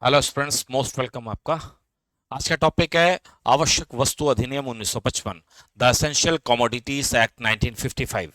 Hello students, most welcome आपका। आज का टॉपिक है आवश्यक वस्तु अधिनियम 1955, द एसेंशियल कमोडिटीज एक्ट 1955।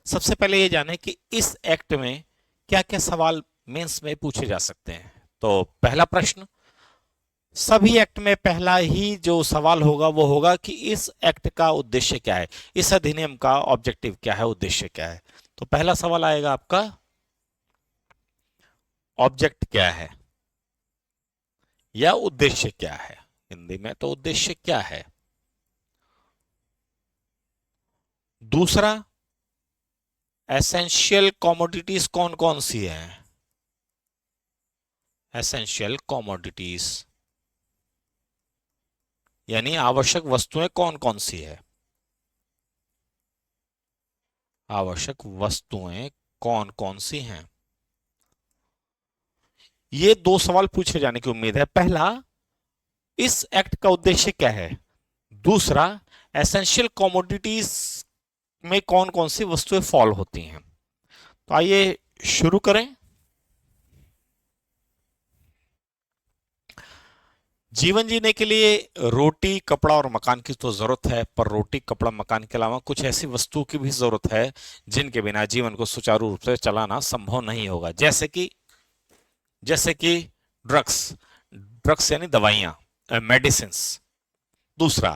सबसे पहले ये जाने कि इस एक्ट में क्या क्या सवाल मेंस में पूछे जा सकते हैं। तो पहला प्रश्न, सभी एक्ट में पहला ही जो सवाल होगा वो होगा कि इस एक्ट का उद्देश्य क्या है, इस अधिनियम का ऑब्जेक्टिव क्या है, उद्देश्य क्या है। तो पहला सवाल आएगा आपका, ऑब्जेक्ट क्या है या उद्देश्य क्या है। हिंदी में तो उद्देश्य क्या है। दूसरा, एसेंशियल कमोडिटीज कौन कौन सी हैं। एसेंशियल कमोडिटीज यानी आवश्यक वस्तुएं कौन कौन सी है। आवश्यक वस्तुएं कौन कौन सी हैं। ये दो सवाल पूछे जाने की उम्मीद है। पहला, इस एक्ट का उद्देश्य क्या है। दूसरा, एसेंशियल कमोडिटीज में कौन कौन सी वस्तुएं फॉल होती हैं। तो आइए शुरू करें। जीवन जीने के लिए रोटी, कपड़ा और मकान की तो जरूरत है, पर रोटी, कपड़ा, मकान के अलावा कुछ ऐसी वस्तुओं की भी जरूरत है जिनके बिना जीवन को सुचारू रूप से चलाना संभव नहीं होगा। जैसे कि ड्रग्स। ड्रग्स यानी दवाइयां, मेडिसिन्स। दूसरा,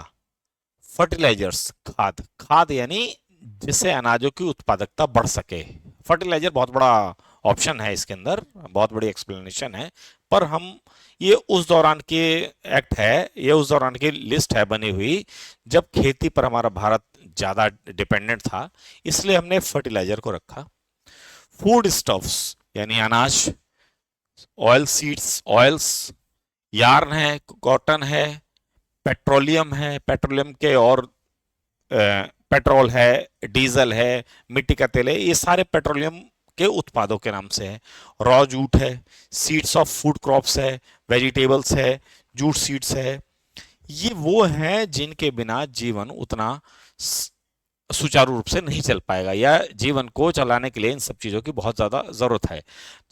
फर्टिलाइजर्स, खाद। खाद यानी जिससे अनाजों की उत्पादकता बढ़ सके। फर्टिलाइजर बहुत बड़ा ऑप्शन है, इसके अंदर बहुत बड़ी एक्सप्लेनेशन है, पर हम ये उस दौरान के एक्ट है, ये उस दौरान की लिस्ट है बनी हुई जब खेती पर हमारा भारत ज्यादा डिपेंडेंट था, इसलिए हमने फर्टिलाइजर को रखा। फूड स्टफ्स यानी अनाज, ऑयल सीड्स, ऑयल्स, यार्न है, कॉटन है, पेट्रोलियम है, पेट्रोलियम के और पेट्रोल है, डीजल है, मिट्टी का तेल है, ये सारे पेट्रोलियम के उत्पादों के नाम से है। रॉ जूट है, सीड्स ऑफ फूड क्रॉप्स है, वेजिटेबल्स है, जूट सीड्स है। ये वो हैं जिनके बिना जीवन उतना सुचारू रूप से नहीं चल पाएगा, या जीवन को चलाने के लिए इन सब चीजों की बहुत ज्यादा जरूरत है।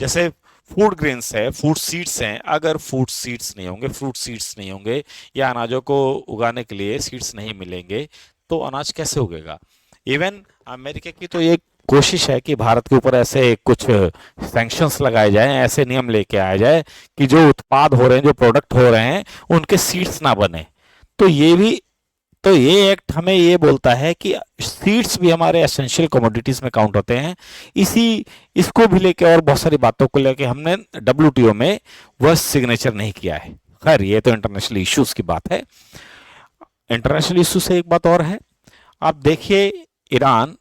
जैसे फूड ग्रेन्स है, फूड सीड्स हैं, अगर फूड सीड्स नहीं होंगे, फ्रूट सीड्स नहीं होंगे, या अनाजों को उगाने के लिए सीड्स नहीं मिलेंगे तो अनाज कैसे उगेगा। इवन अमेरिका की तो ये कोशिश है कि भारत के ऊपर ऐसे कुछ सैंक्शंस लगाए जाएं, ऐसे नियम लेके आए जाए कि जो उत्पाद हो रहे हैं, जो प्रोडक्ट हो रहे हैं, उनके सीड्स ना बने। तो ये भी, तो ये एक्ट हमें ये बोलता है कि सीड्स भी हमारे एसेंशियल कमोडिटीज में काउंट होते हैं। इसी इसको भी लेके और बहुत सारी बातों को लेके हमने डब्ल्यूटीओ में वह सिग्नेचर नहीं किया है। खैर, ये तो इंटरनेशनल इश्यूज की बात है। इंटरनेशनल इश्यू से एक बात और है, आप देखिए ईरान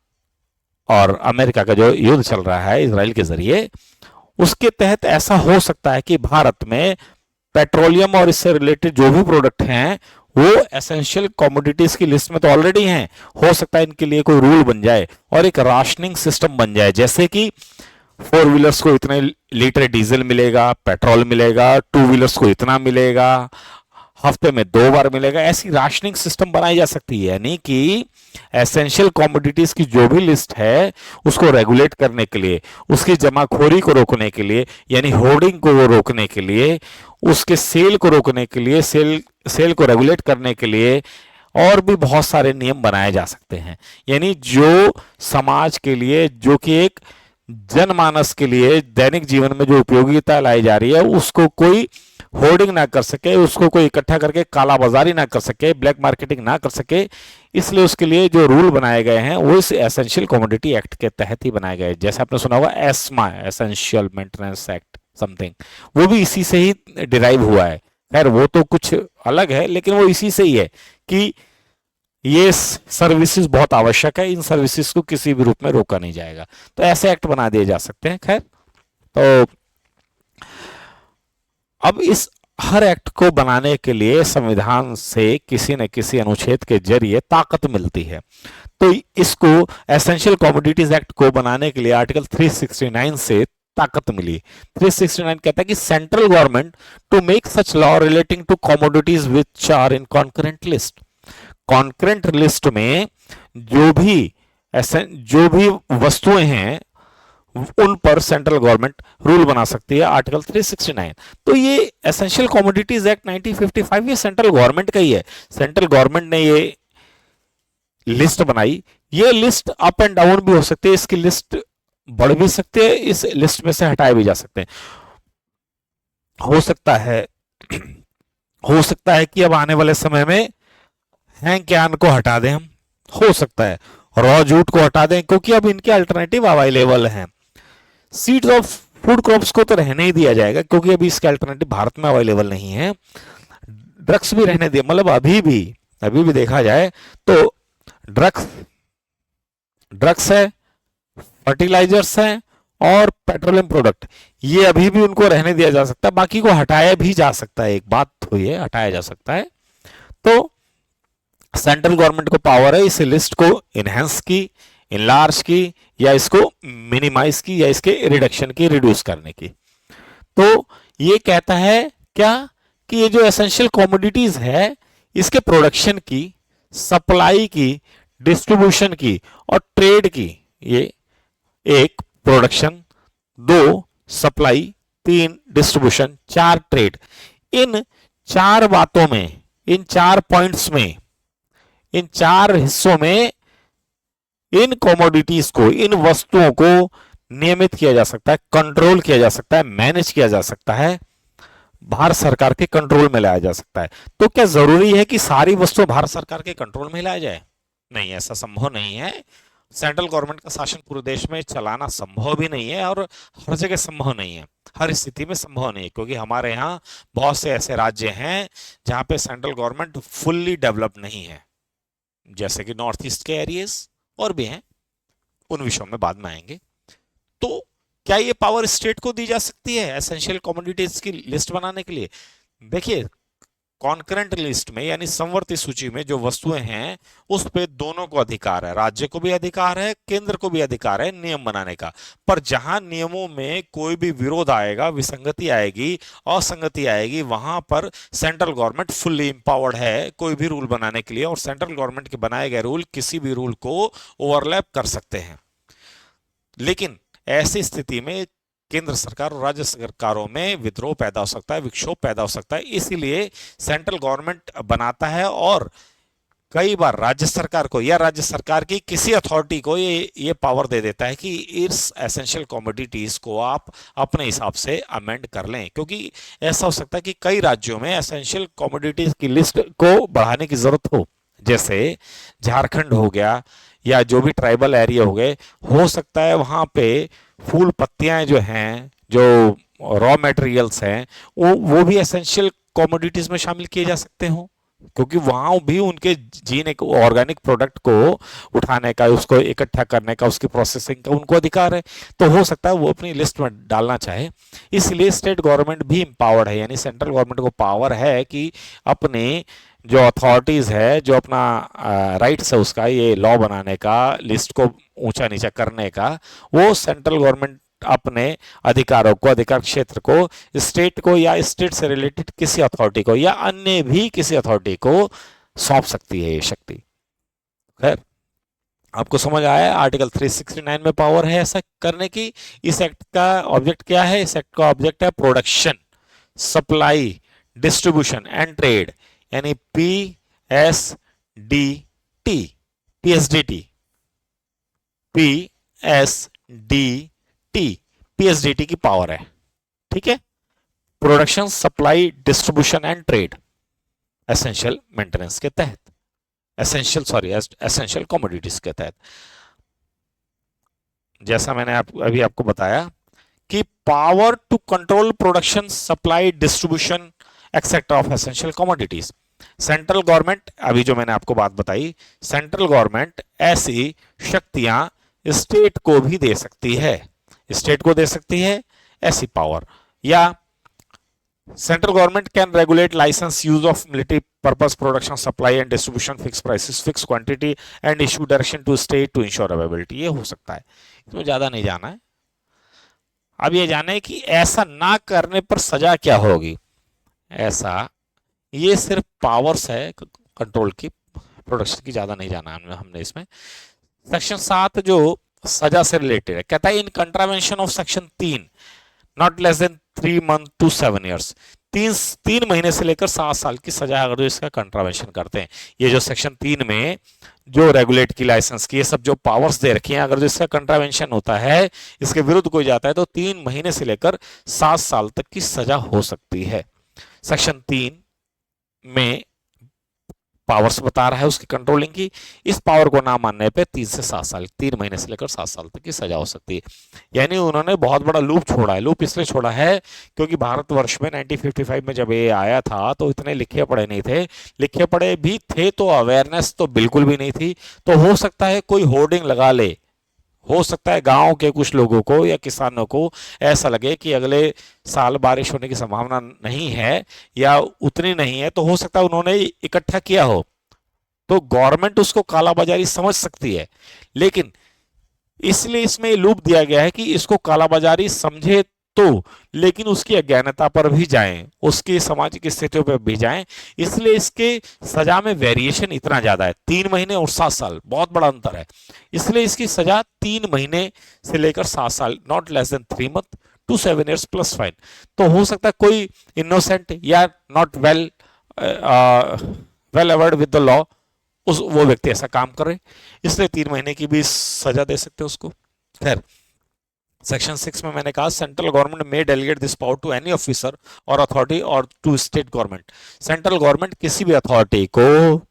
और अमेरिका का जो युद्ध चल रहा है इसराइल के जरिए, उसके तहत ऐसा हो सकता है कि भारत में पेट्रोलियम और इससे रिलेटेड जो भी प्रोडक्ट हैं वो एसेंशियल कमोडिटीज की लिस्ट में तो ऑलरेडी हैं। हो सकता है इनके लिए कोई रूल बन जाए और एक राशनिंग सिस्टम बन जाए, जैसे कि फोर व्हीलर्स को इतने लीटर डीजल मिलेगा, पेट्रोल मिलेगा, टू व्हीलर्स को इतना मिलेगा, हफ्ते में 2 बार मिलेगा। ऐसी राशनिंग सिस्टम बनाई जा सकती है, यानी कि एसेंशियल कमोडिटीज की जो भी लिस्ट है उसको रेगुलेट करने के लिए, उसकी जमाखोरी को रोकने के लिए, यानी होर्डिंग को रोकने के लिए, उसके सेल को रोकने के लिए, सेल को रेगुलेट करने के लिए और भी बहुत सारे नियम बनाए जा सकते हैं। यानी जो समाज के लिए, जो कि एक जनमानस के लिए दैनिक जीवन में जो उपयोगिता लाई जा रही है, उसको कोई होर्डिंग ना कर सके, उसको कोई इकट्ठा करके काला बाजारी ना कर सके, ब्लैक मार्केटिंग ना कर सके, इसलिए उसके लिए जो रूल बनाए गए हैं वो इस एसेंशियल कमोडिटी एक्ट के तहत ही बनाए गए। जैसे आपने सुना होगा ESMA, essential maintenance act something, वो भी इसी से ही डिराइव हुआ है। खैर, वो तो कुछ अलग है, लेकिन वो इसी से ही है कि ये सर्विसेज बहुत आवश्यक है, इन सर्विसेज को किसी भी रूप में रोका नहीं जाएगा। तो ऐसे एक्ट बना दिए जा सकते हैं। खैर, तो अब इस हर एक्ट को बनाने के लिए संविधान से किसी न किसी अनुच्छेद के जरिए ताकत मिलती है। तो इसको एसेंशियल कमोडिटीज एक्ट को बनाने के लिए आर्टिकल 369 से ताकत मिली। 369 कहता है कि central government to make such law relating to commodities which are in concurrent list. Concurrent list में जो भी वस्तुएं हैं उन पर सेंट्रल गवर्नमेंट रूल बना सकती है, आर्टिकल 369। तो ये एसेंशियल कमोडिटीज एक्ट 1955 ये सेंट्रल गवर्नमेंट का ही है। सेंट्रल गवर्नमेंट ने ये लिस्ट बनाई। ये लिस्ट अप एंड डाउन भी हो सकती है, इसकी लिस्ट बढ़ भी सकती है, इस लिस्ट में से हटाए भी जा सकते हैं। हो सकता है हो सकता है कि अब आने वाले समय में हैंग कैन को हटा दें हम, हो सकता है रॉ जूट को हटा दें, क्योंकि अब इनके अल्टरनेटिव अवेलेबल हैं। सीड्स ऑफ फूड क्रॉप्स को तो रहने ही दिया जाएगा, क्योंकि अभी इसके अल्टरनेटिव भारत में अवेलेबल नहीं है। ड्रग्स भी रहने दिए, मतलब अभी भी देखा जाए तो ड्रग्स है, फर्टिलाइजर्स हैं और पेट्रोलियम प्रोडक्ट, ये अभी भी उनको रहने दिया जा सकता है, बाकी को हटाया भी जा सकता है। एक बात तो ये हटाया जा सकता है। तो सेंट्रल गवर्नमेंट को पावर है इस लिस्ट को इनहेंस की, इनलार्ज की, या इसको मिनिमाइज की, या इसके रिडक्शन की, रिड्यूस करने की। तो ये कहता है क्या कि ये जो एसेंशियल कमोडिटीज है इसके प्रोडक्शन की, सप्लाई की, डिस्ट्रीब्यूशन की और ट्रेड की, ये एक प्रोडक्शन, दो सप्लाई, तीन डिस्ट्रीब्यूशन, चार ट्रेड, इन चार बातों में, इन चार पॉइंट्स में, इन चार हिस्सों में इन कमोडिटीज को, इन वस्तुओं को नियमित किया जा सकता है, कंट्रोल किया जा सकता है, मैनेज किया जा सकता है, भारत सरकार के कंट्रोल में लाया जा सकता है। तो क्या जरूरी है कि सारी वस्तुएं भारत सरकार के कंट्रोल में लाया जाए? नहीं, ऐसा संभव नहीं है। सेंट्रल गवर्नमेंट का शासन पूरे देश में चलाना संभव भी नहीं है और हर जगह संभव नहीं है, हर स्थिति में संभव नहीं है, क्योंकि हमारे यहाँ बहुत से ऐसे राज्य हैं जहां पे सेंट्रल गवर्नमेंट फुल्ली डेवलप नहीं है, जैसे कि नॉर्थ ईस्ट के एरियाज और भी हैं, उन विषयों में बाद में आएंगे। तो क्या ये पावर स्टेट को दी जा सकती है एसेंशियल कमोडिटीज की लिस्ट बनाने के लिए? देखिए, कॉन्करेंट लिस्ट में यानी समवर्ती सूची में जो वस्तुएं हैं उस पे दोनों को अधिकार है, राज्य को भी अधिकार है, केंद्र को भी अधिकार है नियम बनाने का। पर जहां नियमों में कोई भी विरोध आएगा, विसंगति आएगी, असंगति आएगी, वहां पर सेंट्रल गवर्नमेंट फुल्ली इंपावर्ड है कोई भी रूल बनाने के लिए, और सेंट्रल गवर्नमेंट के बनाए गए रूल किसी भी रूल को ओवरलैप कर सकते हैं। लेकिन ऐसी स्थिति में केंद्र सरकार और राज्य सरकारों में विद्रोह पैदा हो सकता है, विक्षोभ पैदा हो सकता है, इसीलिए सेंट्रल गवर्नमेंट बनाता है और कई बार राज्य सरकार को या राज्य सरकार की किसी अथॉरिटी को ये पावर दे देता है कि इस एसेंशियल कमोडिटीज को आप अपने हिसाब से अमेंड कर लें, क्योंकि ऐसा हो सकता है कि कई राज्यों में एसेंशियल कमोडिटीज की लिस्ट को बढ़ाने की जरूरत जैसे झारखंड हो गया या जो भी ट्राइबल एरिया हो सकता है वहां पे फूल पत्तियां जो हैं, जो रॉ मटेरियल्स हैं, वो भी एसेंशियल कमोडिटीज में शामिल किए जा सकते हो, क्योंकि वहां भी उनके जीने को, ऑर्गेनिक प्रोडक्ट को उठाने का, उसको इकट्ठा करने का, उसकी प्रोसेसिंग का उनको अधिकार है। तो हो सकता है वो अपनी लिस्ट में डालना चाहे, इसलिए स्टेट गवर्नमेंट भी इंपावर्ड है, यानी सेंट्रल गवर्नमेंट को पावर है कि अपने जो अथॉरिटीज है, जो अपना राइट्स है उसका, ये लॉ बनाने का, लिस्ट को ऊंचा नीचा करने का, वो सेंट्रल गवर्नमेंट अपने अधिकारों को, अधिकार क्षेत्र को स्टेट को या स्टेट से रिलेटेड किसी अथॉरिटी को या अन्य भी किसी अथॉरिटी को सौंप सकती है ये शक्ति। खैर, आपको समझ आया, आर्टिकल 369 में पावर है ऐसा करने की। इस एक्ट का ऑब्जेक्ट क्या है? इस एक्ट का ऑब्जेक्ट है production, supply, distribution and trade, यानी PSDT, PSDT की पावर है। ठीक है, production, supply, distribution and trade essential maintenance के तहत, एसेंशियल कमोडिटीज के तहत। जैसा मैंने अभी आपको बताया कि power to control production, supply, distribution etcetera of essential commodities, central government, अभी जो मैंने आपको बात बताई, सेंट्रल गवर्नमेंट ऐसी शक्तियां स्टेट को भी दे सकती है, स्टेट को दे सकती है ऐसी पावर। या central government can regulate licence use of military purpose production, supply and distribution, fix prices, fix quantity and issue direction to state to ensure availability. ये हो सकता है, इसमें ज्यादा नहीं जाना है। अब ये जाने कि ऐसा ना करने पर सजा क्या होगी। ऐसा, ये सिर्फ पावर्स है कंट्रोल की, प्रोडक्शन की, ज्यादा नहीं जाना हमने इसमें। सेक्शन 7 जो सजा से रिलेटेड है। कहता है in contravention of section 3 not less than 3 month to 7 years, 3 महीने से लेकर 7 साल की सजा अगर जो इसका कंट्रावेंशन करते हैं। ये जो सेक्शन 3 में जो रेगुलेट की, लाइसेंस की, ये सब जो पावर्स दे रखी हैं, अगर जो इसका कंट्रावेंशन होता है, इसके विरुद्ध कोई जाता है, तो 3 महीने से लेकर 7 साल तक की सजा हो सकती है। सेक्शन 3 में पावर्स बता रहा है उसकी कंट्रोलिंग की। इस पावर को ना मानने पे 3 से 7 साल, 3 महीने से लेकर 7 साल तक की सजा हो सकती है। यानी उन्होंने बहुत बड़ा लूप छोड़ा है। लूप इसलिए छोड़ा है क्योंकि भारतवर्ष में 1955 में जब ये आया था तो इतने लिखे पढ़े नहीं थे। लिखे पढ़े भी थे तो अवेयरनेस तो बिल्कुल भी नहीं थी। तो हो सकता है कोई होर्डिंग लगा ले, हो सकता है गांव के कुछ लोगों को या किसानों को ऐसा लगे कि अगले साल बारिश होने की संभावना नहीं है या उतनी नहीं है, तो हो सकता है उन्होंने इकट्ठा किया हो, तो गवर्नमेंट उसको कालाबाजारी समझ सकती है। लेकिन इसलिए इसमें लूप दिया गया है कि इसको कालाबाजारी समझे तो, लेकिन उसकी अज्ञानता पर भी जाएं, उसकी सामाजिक स्थितियों पर भी जाएं। इसलिए इसके सजा में वेरिएशन इतना ज्यादा है, 3 महीने और 7 साल, बहुत बड़ा अंतर है। इसलिए इसकी सजा 3 महीने से लेकर 7 साल, not less than 3 month to 7 years plus fine. तो हो सकता है कोई इनोसेंट या not well aware with the law, उस वो व्यक्ति ऐसा काम करे, इसलिए 3 महीने की भी सजा दे सकते हैं उसको। खैर, सेक्शन 6 में मैंने कहा central government may delegate this power to any officer or authority और to state government. Central government किसी भी अथॉरिटी को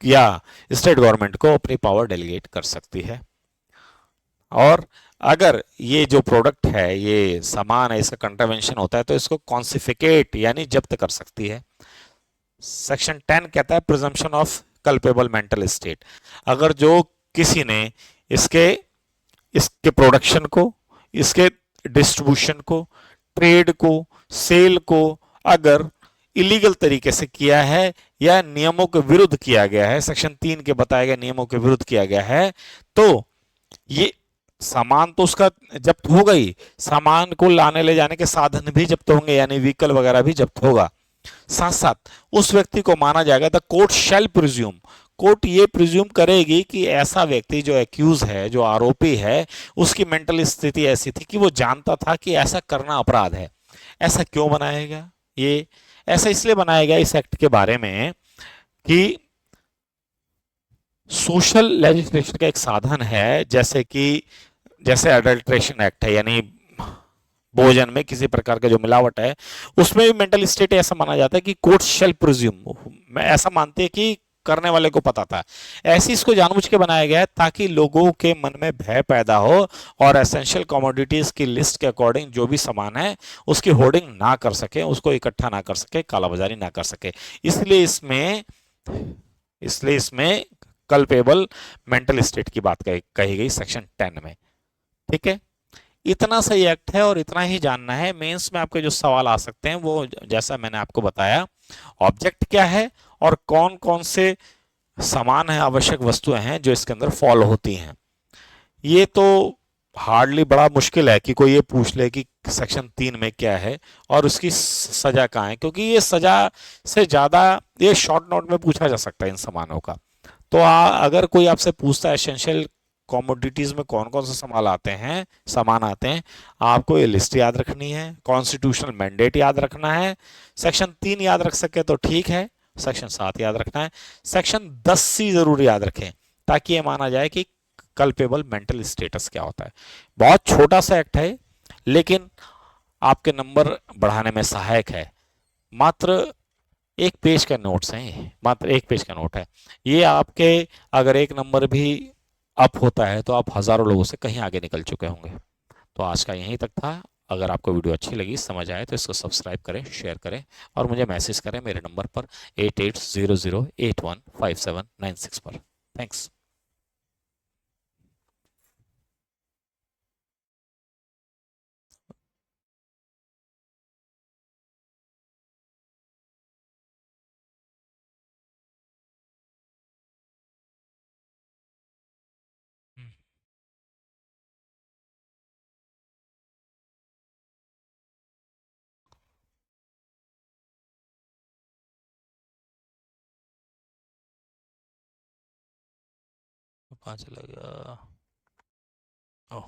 या स्टेट गवर्नमेंट को अपनी पावर डेलीगेट कर सकती है। और अगर ये जो प्रोडक्ट है, ये सामान है, इसका कंट्रावेंशन होता है, तो इसको कॉन्सिफिकेट यानी जब्त कर सकती है। सेक्शन 10 कहता है presumption of culpable mental state. अगर जो किसी ने इसके इसके प्रोडक्शन को, इसके डिस्ट्रीब्यूशन को, ट्रेड को, सेल को अगर इलीगल तरीके से किया है या नियमों के विरुद्ध किया गया है, सेक्शन 3 के बताए गए नियमों के विरुद्ध किया गया है, तो ये सामान तो उसका जब्त हो गई, सामान को लाने ले जाने के साधन भी जब्त होंगे, यानी व्हीकल वगैरह भी जब्त होगा। साथ साथ उस व्यक्ति को माना जाएगा, the court shell presume, court ये प्रिज्यूम करेगी कि ऐसा व्यक्ति जो एक्यूज है, जो आरोपी है, उसकी मेंटल स्थिति ऐसी थी कि वो जानता था कि ऐसा करना अपराध है। ऐसा क्यों बनाया गया? ये ऐसा इसलिए बनाया गया इस एक्ट के बारे में कि सोशल लेजिस्लेशन का एक साधन है, जैसे अडल्ट्रेशन एक्ट है, यानी भोजन में किसी प्रकार का जो मिलावट है, उसमें भी मेंटल स्टेट ऐसा माना जाता है कि कोर्ट शेल प्रिज्यूम, मैं ऐसा मानते हैं कि करने वाले को पता था। ऐसी इसको जानबूझ के बनाया गया है ताकि लोगों के मन में भय पैदा हो और एसेंशियल कमोडिटीज की लिस्ट के अकॉर्डिंग जो भी सामान है उसकी होर्डिंग ना कर सके, उसको इकट्ठा ना कर सके, कालाबाजारी ना कर सके। इसलिए इसमें इसलिए इसमें कल्पेबल मेंटल स्टेट की बात कही गई सेक्शन 10 में। ठीक है, इतना सही एक्ट है और इतना ही जानना है। मेंस में आपके जो सवाल आ सकते हैं वो जैसा मैंने आपको बताया, ऑब्जेक्ट क्या है और कौन कौन से सामान है, आवश्यक वस्तुएं हैं जो इसके अंदर फॉलो होती हैं। ये तो हार्डली बड़ा मुश्किल है कि कोई ये पूछ ले कि सेक्शन 3 में क्या है और उसकी सजा कहाँ है, क्योंकि ये सजा से ज्यादा ये शॉर्ट नोट में पूछा जा सकता है इन सामानों का। तो अगर कोई आपसे पूछता है एसेंशियल कॉमोडिटीज में कौन कौन से सामान आते हैं, आपको ये लिस्ट याद रखनी है, कॉन्स्टिट्यूशनल मैंडेट याद रखना है। सेक्शन 3 याद रख सके तो ठीक है, सेक्शन 7 याद रखना है, सेक्शन 10C जरूर याद रखें ताकि ये माना जाए कि कल्पेबल मेंटल स्टेटस क्या होता है। बहुत छोटा सा एक्ट है लेकिन आपके नंबर बढ़ाने में सहायक है। मात्र एक पेज का नोट्स हैं, मात्र एक पेज का नोट है ये। आपके अगर एक नंबर भी अप होता है तो आप हजारों लोगों से कहीं आगे निकल चुके होंगे। तो आज का यहीं तक था। अगर आपको वीडियो अच्छी लगी, समझ आए, तो इसको सब्सक्राइब करें, शेयर करें और मुझे मैसेज करें मेरे नंबर पर 8800815796 पर। थैंक्स। पता चला गया। ओ